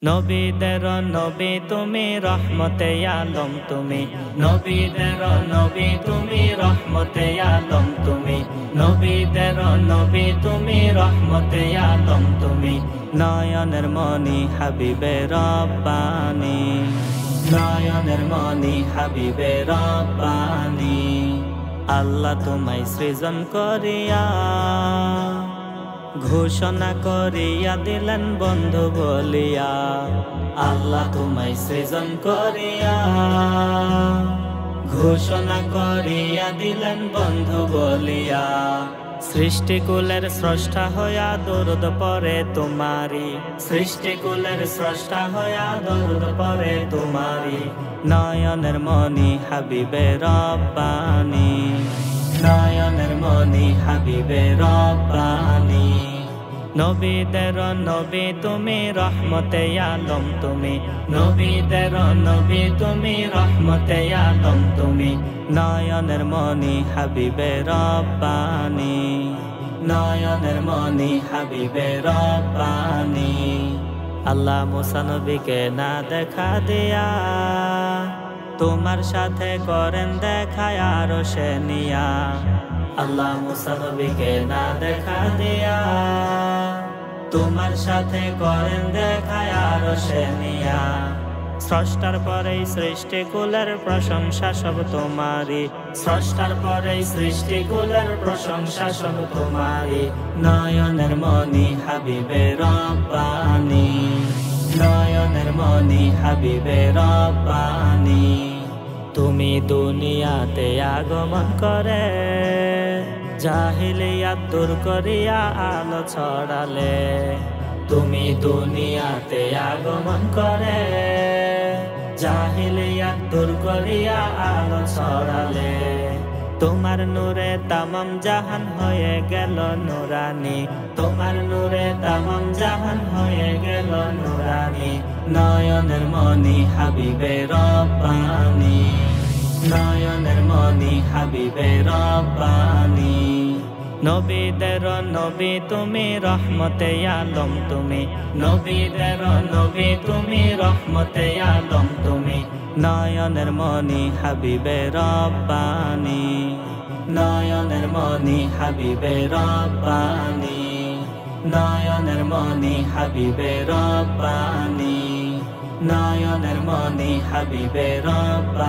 নবীদের নবী তুমি রহমতে আলম তুমি, নবীদের নবী তুমি রহমতে আলম তুমি, নবীদের নবী তুমি রহমতে আলম তুমি, নয়নের মনি হাবিবে রব্বানি, নয়নের মনি হাবিবে রব্বানি। আল্লাহ তোমায় সৃজন করিয়া ঘোষণা করিয়া দিলেন বন্ধু বলিয়া, আল্লাহ তোমায় সৃজন করিয়া ঘোষণা করিয়া দিলেন বন্ধু বলিয়া। সৃষ্টিকুলের স্রষ্টা হইয়া দরুদ পড়ে তোমারি, সৃষ্টিকুলের স্রষ্টা হইয়া দরুদ পড়ে তোমারি, নয়নের মনি হাবিবে রব্বানি, নয়নের মনি হাবিবে রব্বানি। নবীদের নবী তুমি রহমতে আলম তুমি, নবীদের নবী তুমি রহমতে আলম তুমি, নয়নের মনি হাবিবে রব্বানি, নয়নের মনি হাবিবে রব্বানি। আল্লাহ মুসা নবীকে না দেখা দিয়া তোমার সাথে করেন দেখা আরশে নিয়া, আল্লাহ মুসা নবীকে না দেখা দিয়া তোমার সাথে করেন দেখা আরশে নিয়া। স্রষ্টার পরেই সৃষ্টিকুলের প্রশংসা সব তোমারি, স্রষ্টার পরেই সৃষ্টিকুলের প্রশংসা সব তোমারি, নয়নের মনি হাবিবে রব্বানি, নয়নের মনি হাবিবে রব্বানি। তুমি দুনিয়াতে আগমন করে জাহিলিয়াত দূর করিয়া আলো ছড়ালে, তুমি দুনিয়াতে আগমন করে জাহিলিয়াত দূর করিয়া আলো ছড়ালে, তোমার নূরে তামাম জাহান হয়ে গেল নুরানি, তোমার নূরে তামাম জাহান হয়ে গেল নুরানি, নয়নের মনি হাবিবে রব্বানি, নয়নের মনি হাবিবে রব্বানি। নবীদের নবী তুমি রহমতে আলম তুমি, নবীদের নবী তুমি রহমতে আলম তুমি, নয়নের মনি হাবিবে রব্বানি, নয়নের মনি হাবিবে রব্বানি, নয়নের মনি হাবিবে রব্বানি, নয়নের মনি হাবিবে রব্বানি।